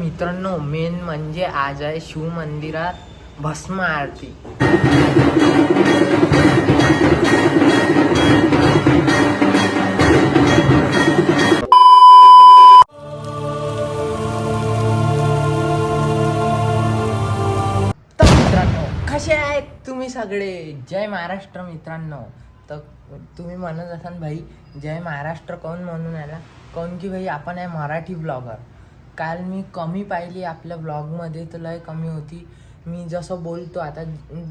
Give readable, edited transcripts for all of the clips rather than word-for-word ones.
मित्रांनो, मेन म्हणजे आज आहे शिव मंदिरात भस्म आरती. तर मित्रांनो, कसे आहेत तुम्ही सगळे? जय महाराष्ट्र मित्रांनो. तर तुम्ही म्हणत असाल भाई जय महाराष्ट्र कोण म्हणून आला? काऊन की भाई आपण आहे मराठी ब्लॉगर. काल मी कमी पाहिली आपल्या ब्लॉगमध्ये, तर लय कमी होती. मी जसं बोलतो आता,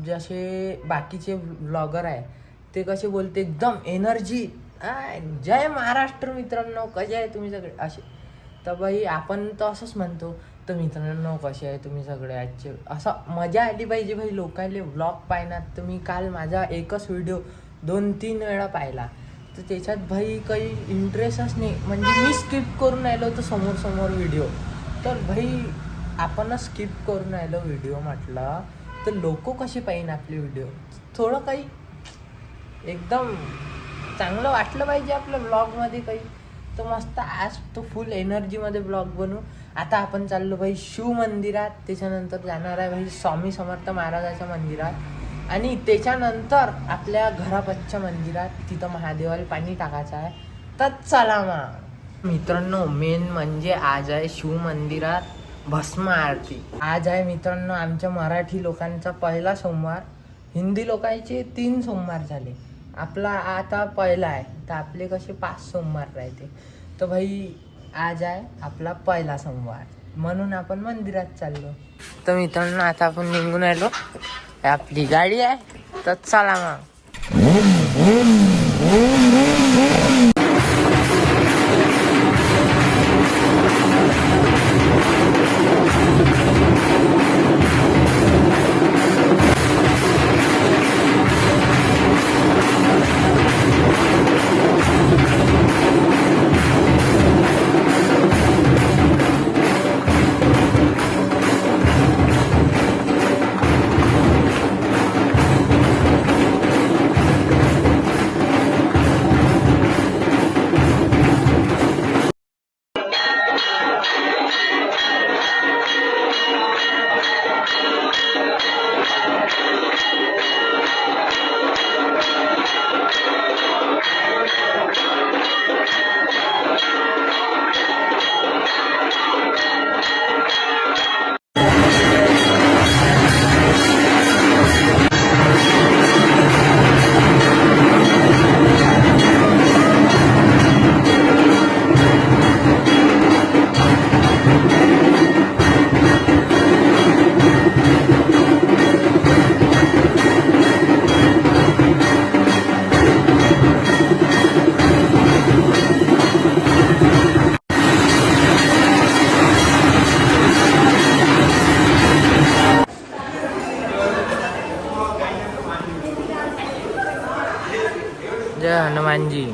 जसे बाकीचे ब्लॉगर आहे ते कसे बोलते एकदम एनर्जी, जय महाराष्ट्र मित्रांनो कसे आहे तुम्ही सगळे असे. तर भाई आपण तर असंच म्हणतो. तर मित्रांनो कसे आहे तुम्ही सगळे आजचे, असं मजा आली पाहिजे भाई लोकांले व्लॉग पाहण्यात. तर मी काल माझा एकच व्हिडिओ 2-3 वेळा पाहिला, तर त्याच्यात भाई काही इंटरेस्टच नाही. म्हणजे मी स्किप करून राहिलो होतो समोर व्हिडिओ. तर भाई आपणच स्किप करून राहिलो व्हिडिओ म्हटलं तर लोक कसे पाहिजे आपले व्हिडिओ. थोडं काही एकदम चांगलं वाटलं पाहिजे आपल्या ब्लॉगमध्ये काही. तर मस्त आज तो फुल एनर्जीमध्ये ब्लॉग बनवू. आता आपण चाललो भाई शिव मंदिरात, त्याच्यानंतर जाणार आहे भाई स्वामी समर्थ महाराजाच्या मंदिरात, आणि त्याच्यानंतर आपल्या घरापच्च्या मंदिरात, तिथं महादेवाला पाणी टाकायचं आहे. तर चला मग मित्रांनो, मेन म्हणजे आज आहे शिव मंदिरात भस्म आरती. आज आहे मित्रांनो आमच्या मराठी लोकांचा पहिला सोमवार. हिंदी लोकांचे 3 सोमवार झाले, आपला आता पहिला आहे. तर आपले कसे 5 सोमवार राहते. तर भाई आज आहे आपला पहिला सोमवार, म्हणून आपण मंदिरात चाललो. तर मित्रांनो आता आपण निघून आलो, आपली गाडी आहे. तर चला मग. जय हनुमान जी.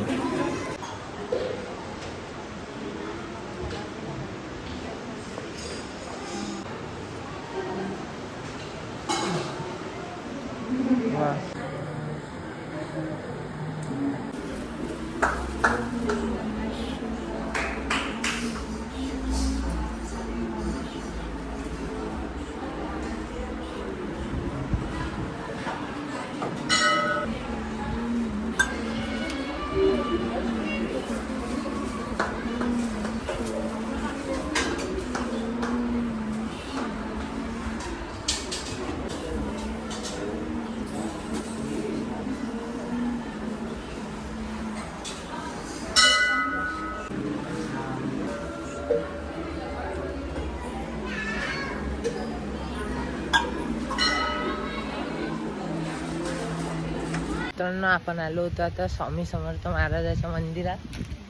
मित्रांनो आपण आलो होतो आता स्वामी समर्थ महाराजाच्या मंदिरात.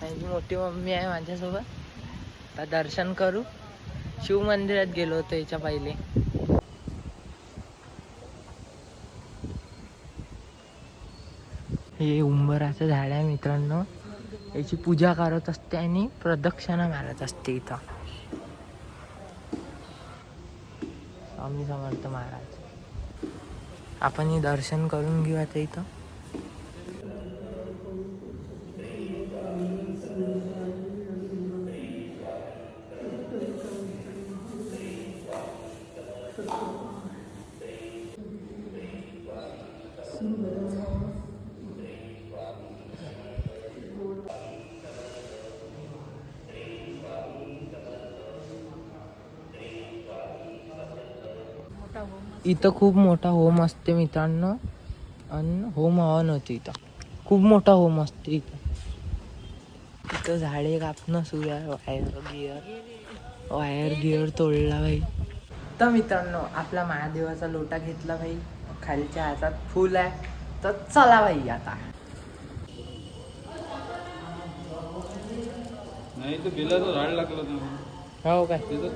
माझी मोठी मम्मी आहे माझ्यासोबत. आता दर्शन करू. शिव मंदिरात गेलो होतो याच्या पहिले. हे उंबराचं झाड आहे मित्रांनो, याची पूजा करत असते आणि प्रदक्षिणा मारत असते इथं स्वामी समर्थ महाराज. आपण हे दर्शन करून घेऊ आता इथं. इथं खूप मोठा होम असते मित्रांनो, आणि होम हवन होती इथं. खूप मोठा होम असते इथं झाडे कापणं सुरू आहे. वायर गिअर तोडला भाई. तर मित्रांनो आपला महादेवाचा लोटा घेतला भाई, खालच्या हातात फुल आहे. तर चला भाई आता. नाही तर बेलाचं झाड लागलं ना, हो काय? त्याच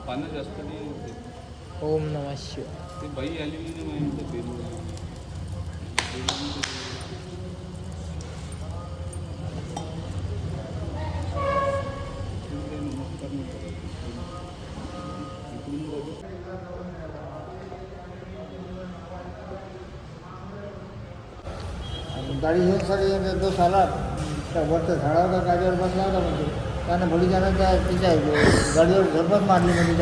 पानं जास्त नाही. ओम नमः शिवाय. ते बाई आलेली नाही माहिती बेल. गाडी घेऊन सगळे तो साला त्या वरच्या झाडावर गाडीवर बसला होता म्हणजे त्यानं भली त्यानं तिच्या गाडीवर झडपच मारली म्हणजे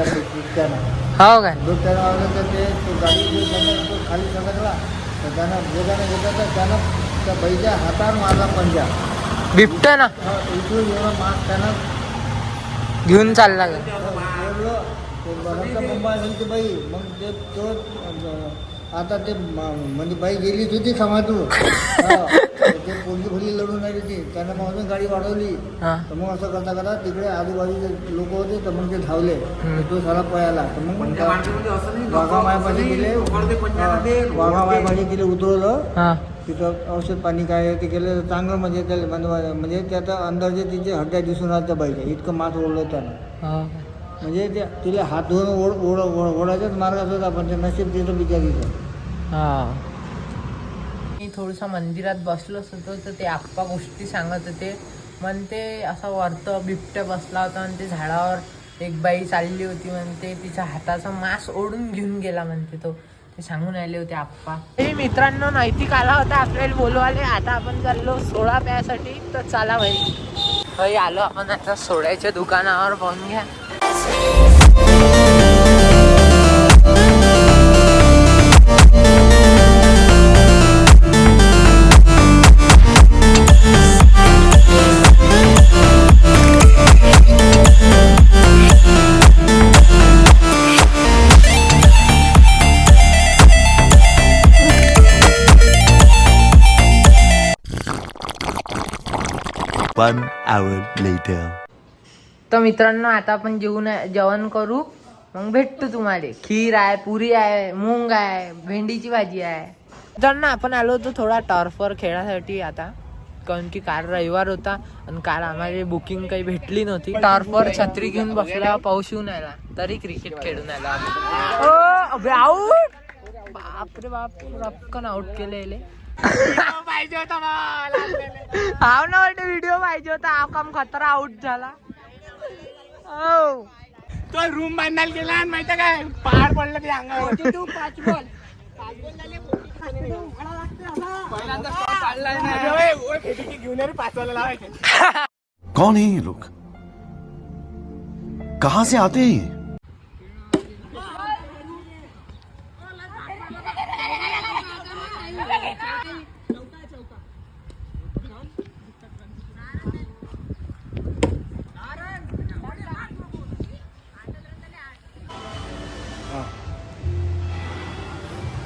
त्यानं हो काय? त्यानं आवडलं तर ते तो गाडी जो समज तो खाली सरकला तर त्यानं वेगाने घेतला तर त्यानं त्या बैच्या हातावर मारला पंजा. बिबट्या ना इथून एवढं मास त्यानं घेऊन चालला का? ओढलं ते बरंच मुंबई असेल ते बाई. मग ते तो आता ते म्हणजे बाई गेलीच होती समाजून. ते पोरगी भरली लढून राहिली होती. त्यानं मग अजून गाडी वाढवली. हा. तर मग असं करता करता तिकडे आजूबाजूचे लोक होते तर मग ते धावले. तर तो साला पळाला. तर मग वाघा मायापाशी गेले. वाघा मायापाशी गेले उतरवलं. हा. तिथं औषध पाणी काय आहे ते केलं तर चांगलं म्हणजे त्याला म्हणजे त्याचा अंदाजे तिचे हड्ड्या दिसून आल्या त्या बाईच्या. इतकं मास ओढलं त्यानं. हो. म्हणजे त्या तिला हात धुवून ओढायचाच मार्गात होता पण ते नशीब तिथं बिचारीचं. हा. मी थोडंसं मंदिरात बसलोच होतो तर ते आप्पा गोष्टी सांगत होते. म्हणते असं वरतं बिबट्या बसला होता आणि ते झाडावर एक बाई चालली होती म्हणते, तिच्या हाताचा मांस ओढून घेऊन गेला म्हणते तो. ते सांगून आले होते आप्पा. हे मित्रांनो नैतिक आला होता आपल्याला बोलवाले. आता आपण चाललो सोडा प्यायसाठी. तर चला भाई आलो आपण आता सोड्याच्या दुकानावर. पाहून घ्या. One hour later. तर मित्रांनो आता आपण जेवण करू. मग भेटतो तुम्हाला. खीर आहे, पुरी आहे, मूंग आहे, भेंडीची भाजी आहे. मित्रांनो आपण आलो होतो थोडा टर्फवर खेळासाठी आता, कारण की काल रविवार होता आणि काल आम्हाला बुकिंग काही भेटली नव्हती. टर्फवर छत्री घेऊन बसला, पाऊस येऊन आला तरी क्रिकेट खेळून आला. आऊट. बापरे बाप, रक्कन आउट केले. पाहिजे होता हाव ना वाटतं व्हिडिओ पाहिजे होता. हा काम खतरा आउट झाला. तो रूम बांधायला गेला आणि माहिती काय पहाड पडलं ते अंगावर. तू 5 बॉल घेऊन रे 5 वाला लावायचे. कौन है ये लोग? कहां से आते हैं?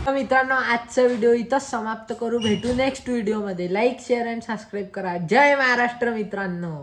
मित्रांनो आजचा व्हिडिओ इथंच समाप्त करू. भेटू नेक्स्ट व्हिडिओ मध्ये. लाईक शेअर अँड सबस्क्राईब करा. जय महाराष्ट्र मित्रांनो.